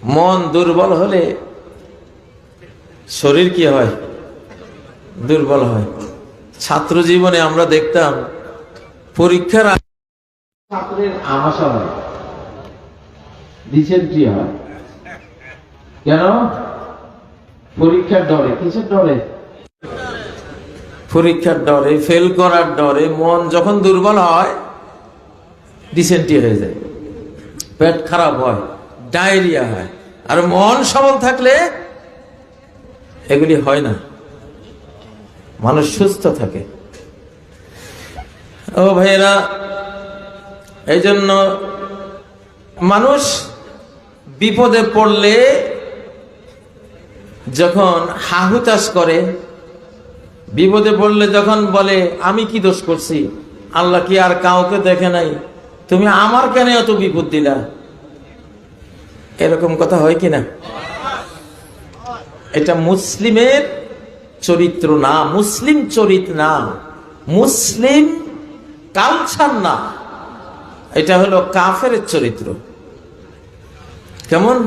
মন দুর্বল হলে শরীর কি হয়? দুর্বল হয়। ছাত্র জীবনে আমরা দেখতাম পরীক্ষার ছাত্রের আমাশা হয়, ডিসেন্ট্রি হয়। কেন? পরীক্ষার ডরে। কিসের ডরে? পরীক্ষার ডরে, ফেল করার ডরে। মন যখন দুর্বল হয় ডিসেন্ট্রি হয়ে যায়, পেট খারাপ হয়, ডায়রিয়া হয়। আর মন সবল থাকলে এগুলি হয় না, মানুষ সুস্থ থাকে। ও ভাইয়েরা, এই জন্য মানুষ বিপদে পড়লে যখন হাহুতাশ করে, বিপদে পড়লে যখন বলে আমি কি দোষ করছি, আল্লাহ কি আর কাউকে দেখে নাই, তুমি আমার কেন এত বিপদ দিলা, এরকম কথা হয় কিনা? এটা মুসলিমের চরিত্র না, মুসলিম চরিত্র না, মুসলিম কালচার না, এটা হলো কাফের চরিত্র। কেমন?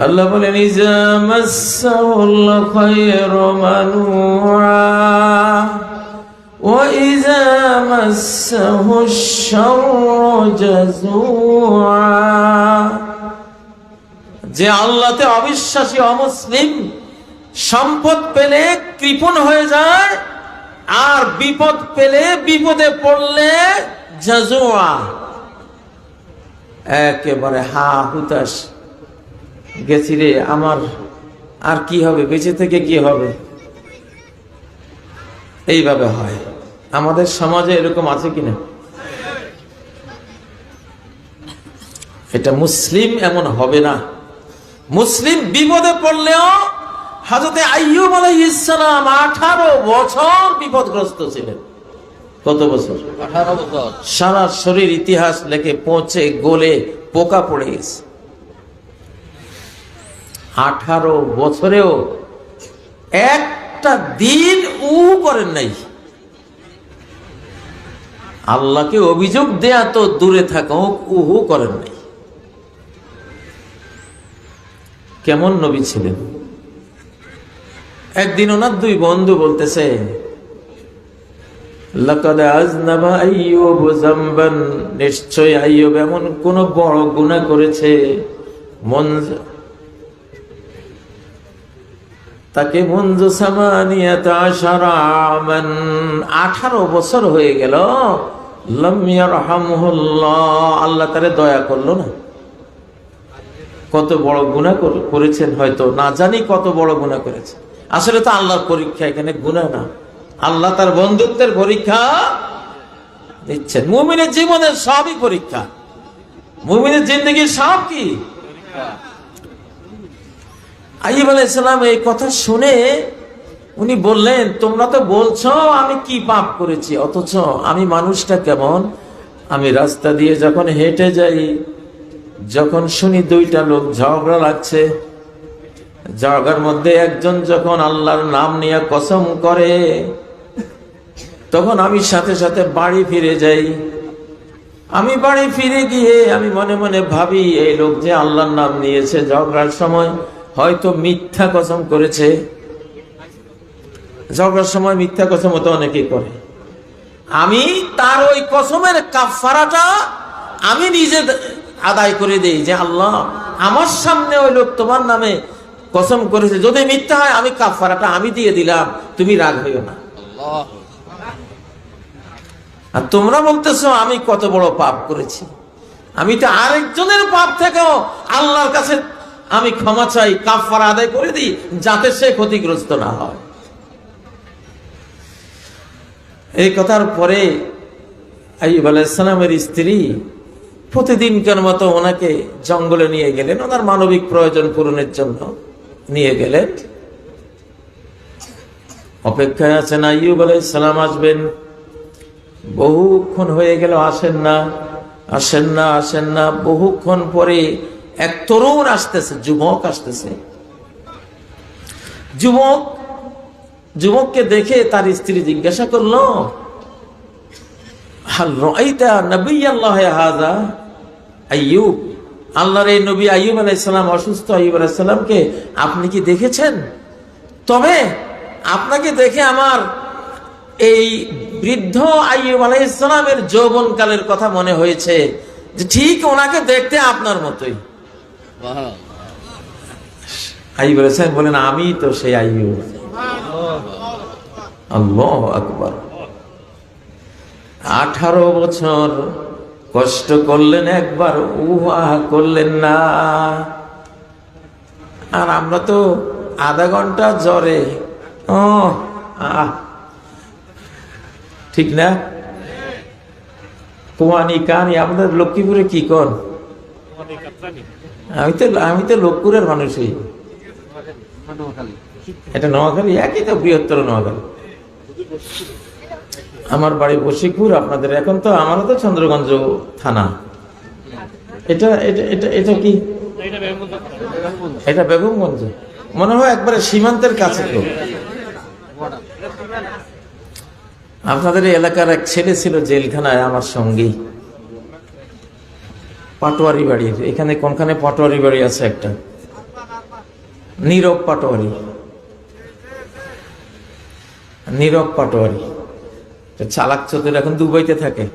আল্লাহ বলেন ইজা মাসসাহুল খায়রু মানুআ ওয়া ইজা মাসসাহুশ শাররু জাযুআ। যে আল্লাহতে অবিশ্বাসী অমুসলিম সম্পদ পেলে কৃপণ হয়ে যায়, আর বিপদ পেলে, বিপদে পড়লে জাযুআ, একেবারে হা হুতাশ, গেছি রে, আমার আর কি হবে, বেঁচে থেকে কি হবে, এইভাবে হয়। আমাদের সমাজে এরকম আছে কিনা? এটা মুসলিম এমন হবে না। মুসলিম বিপদে পড়লেও, হযরত আইয়ুব আলাইহিস সালাম 18 বছর বিপদগ্রস্ত ছিলেন। কত বছর? 18 বছর। সারা শরীর ইতিহাস লেখে পচে গলে পোকা পড়ে গেছে। 18 বছরেও একটা দিন করেন নাই। আল্লাহকে অভিযোগ দেয়া তো দূরে থাকা, উহু করেন নাই। কেমন নবী ছিলেন? একদিন ওনার দুই বন্ধু বলতেছে, লাকাদ আযনাবা আইয়ুব যামবান, নিশ্চয় আইয়ুব এমন কোন বড় গুনাহ করেছে, তাকে মুনযু সামানিয়াত আশারা আমান, 18 বছর হয়ে গেল, লাম ইয়ারহামহুল্লাহ, আল্লাহ তারে দয়া করলো না। কত বড় গুনাহ করেছেন, হয়তো না জানি কত বড় গুনাহ করেছে। আসলে তো আল্লাহর পরীক্ষা, এখানে গুনাহ না, আল্লাহ তার বন্ধুত্বের পরীক্ষা দিচ্ছেন। মুমিনের জীবনের সবই পরীক্ষা, মুমিনের জিন্দেগির সব কি আইয়ুব আলাইহিস সালাম এই কথা শুনে উনি বললেন, তোমরা তো বলছো আমি কি পাপ করেছি, অথচ আমি মানুষটা কেমন। আমি রাস্তা দিয়ে যখন হেঁটে যাই, যখন শুনি দুইটা লোক ঝগড়া লাগছে, ঝগড়ার মধ্যে একজন যখন আল্লাহর নাম নিয়ে কসম করে, তখন আমি সাথে সাথে বাড়ি ফিরে যাই। আমি বাড়ি ফিরে গিয়ে আমি মনে মনে ভাবি, এই লোক যে আল্লাহর নাম নিয়েছে, ঝগড়ার সময় হয়তো মিথ্যা কসম করেছে। ঝগড়ার সময় মিথ্যা কসম তো অনেকেই করে। আমি তার ওই কসমের কাফারাটা আমি নিজে আদায় করে দেই, যে আল্লাহ আমার সামনে ওই লোক তোমার নামে কসম করেছে, যদি মিথ্যা হয় আমি কাফারাটা আমি দিয়ে দিলাম, তুমি রাগ হইও না। আর তোমরা বলতেছো আমি কত বড় পাপ করেছি, আমি তো আরেকজনের পাপ থেকেও আল্লাহর কাছে আমি ক্ষমা চাই, কাফারা আদায় করে দিই, যাতে সে ক্ষতিগ্রস্ত না হয়। এই কথার পরে আইয়ুব আলাইহিস সালামের স্ত্রী প্রতিদিনকার মতো ওনাকে জঙ্গলে নিয়ে গেলেন, ওনার মানবিক প্রয়োজন পূরণের জন্য নিয়ে গেলেন। অপেক্ষায় আছেন আইয়ুব আলাইহিস সালাম আসবেন। বহুক্ষণ হয়ে গেল, আসেন না, আসেন না, আসেন না। বহুক্ষণ পরে এক তরুণ আসতেছে, যুবক আসতেছে। যুবককে দেখে তার স্ত্রী জিজ্ঞাসা করলো, হাল রাআইতা নবিয়াল্লাহ হাযা আইয়ুব, আল্লাহর এই নবী আইয়ুব আলাইহিস সালাম, অসুস্থ আইয়ুব আলাইহিস সালামকে আপনি কি দেখেছেন? তবে আপনাকে দেখে আমার এই বৃদ্ধ আইয়ুব আলাইহিস সালামের যৌবনকালের কথা মনে হয়েছে, যে ঠিক ওনাকে দেখতে আপনার মতোই। আইয়ুব আলাইহিস সালাম বলেন, আমি তো সেই আইয়ুব। আল্লাহু আকবার। 18 বছর কষ্ট করলেন, একবার উহা করলেন না। আর আমরা তো আধা ঘন্টা জ্বরে, ঠিক না? কুয়ানি কানি আমাদের লক্ষ্মীপুরে কি কর? আমি তো লক্ষ্মীপুরের মানুষই। এটা নোয়াখালী, একই তো, বৃহত্তর নোয়াখালী। আমার বাড়ি বশিকপুর, আপনাদের এখন তো আমারও তো চন্দ্রগঞ্জ থানা। এটা এটা এটা এটা কি? এটা বেগমগঞ্জ, মনে হয় একবারে সীমান্তের কাছে। তো আপনাদের এই এলাকার এক ছেলে ছিল জেলখানায় আমার সঙ্গী, পাটোয়ারি বাড়ির এখানে। কোনখানে পাটোয়ারি বাড়ি আছে একটা, নীরব পাটোয়ারি, নীরব পাটোয়ারি। চালাক চতুর, এখন দুবাইতে থাকে।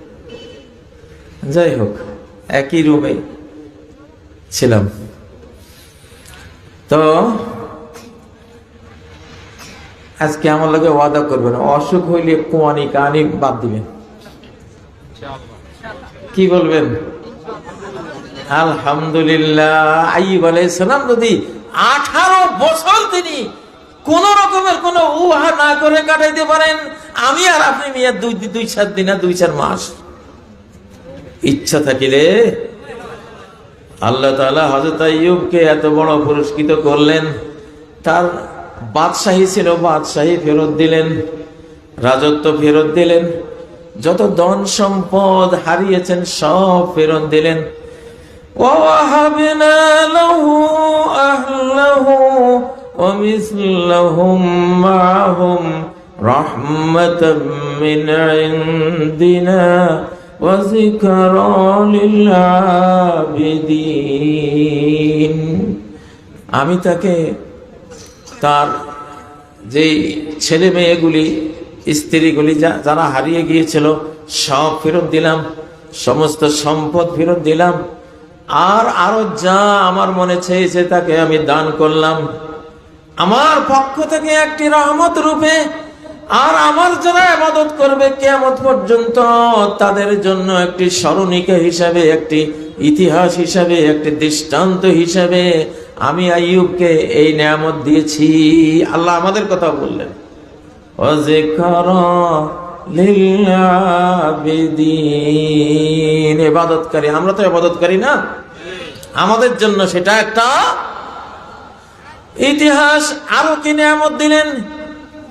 যাই হোক, একই রুমে ছিলাম। তো আজকে আমার লগে ওয়াদা করবেন, অসুখ হইলে কুয়ানি কাহানি বাদ দিবেন। কি বলবেন? আলহামদুলিল্লাহ। আইয়ুব আলাইহিস সালাম যদি 18 বছর তিনি কোন রকমের কোন উহা না করে কাটাইতে পারেন, আমি আর আপনি মিয়া 2-4 দিন, 2-4 মাস। ইচ্ছা থাকিলে আল্লাহ তাআলা হযরত আইয়ুবকে এত বড় পুরস্কৃত করলেন। তার বাদশাহী ছিল, বাদশাহী ফেরত দিলেন, রাজত্ব ফেরত দিলেন, যত ধন সম্পদ হারিয়েছেন সব ফেরত দিলেন। وَوَهَبْنَا لَهُ أَهْلَهُ وَمِثْلَهُمْ مَعَهُمْ رَحْمَةً مِّنْ عِنْدِنَا وَذِكْرَى لِلْعَابِدِينَ। আমি তাকে তার যে ছেলে মেয়েগুলি, স্ত্রীগুলি যারা হারিয়ে গিয়েছিল সব ফেরত দিলাম, সমস্ত সম্পদ ফেরত দিলাম, আর আরো যা আমার মনে চেয়েছে তাকে আমি দান করলাম আমার পক্ষ থেকে একটি রহমত রূপে। আর আমার যারা ইবাদত করবে কিয়ামত পর্যন্ত, তাদের জন্য একটি স্মরণিকা হিসাবে, একটি ইতিহাস হিসাবে, একটি দৃষ্টান্ত হিসাবে আমি আইয়ুবকে এই নিয়ামত দিয়েছি। আল্লাহ আমাদের কথা বললেন, ইবাদতকারী। আমরা তো ইবাদতকারী না, আমাদের জন্য সেটা একটা ইতিহাস। আরো কি নিয়ামত দিলেন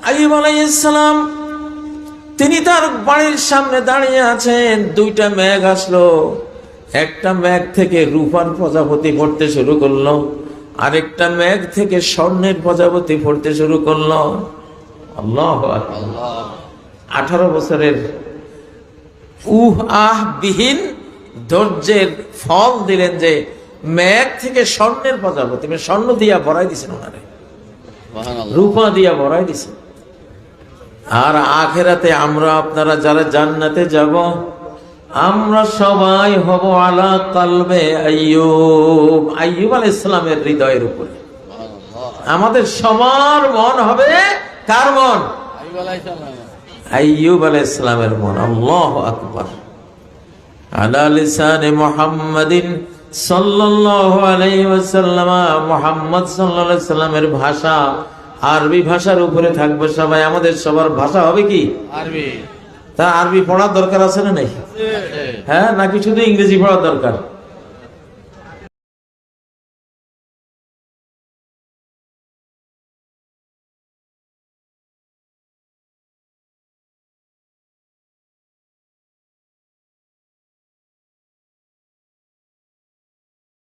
আইয়ুব আলাইহিস সালাম? তিনি তার বাড়ির সামনে দাঁড়িয়ে আছেন, 2টা মেঘ আসলো। একটা মেঘ থেকে রূপার প্রজাপতি পড়তে শুরু করলো, আরেকটা মেঘ থেকে স্বর্ণের প্রজাপতি পড়তে শুরু করলো। আল্লাহু আকবার। 18 বছরের বিহীন ধৈর্যের ফল দিলেন, যে মেঘ থেকে স্বর্ণের প্রজাপতি, স্বর্ণ দিয়া ভরাই দিছেন ওনারে, রূপা দিয়া ভরাই দিছেন। আর আখিরাতে আমরা আপনারা যারা জান্নাতে যাব, আমরা সবাই হব আলা কলবে আইয়ুব। আইয়ুব আলাইহিস সালামের হৃদয়ের উপরে আমাদের সবার মন হবে। কার মন? আইয়ুব আলাইহিস সালামের মন। আল্লাহু আকবার। আলা লিসানে মুহাম্মাদিন সাল্লাল্লাহু আলাইহি ওয়াসাল্লাম। মুহাম্মদ সাল্লাল্লাহু আলাইহি সাল্লামের ভাষা আরবি ভাষার উপরে থাকবে সবাই। আমাদের সবার ভাষা হবে কি? আরবি। তা আরবি পড়ার দরকার আছে না নাই? হ্যাঁ, নাকি শুধু ইংরেজি পড়ার দরকার?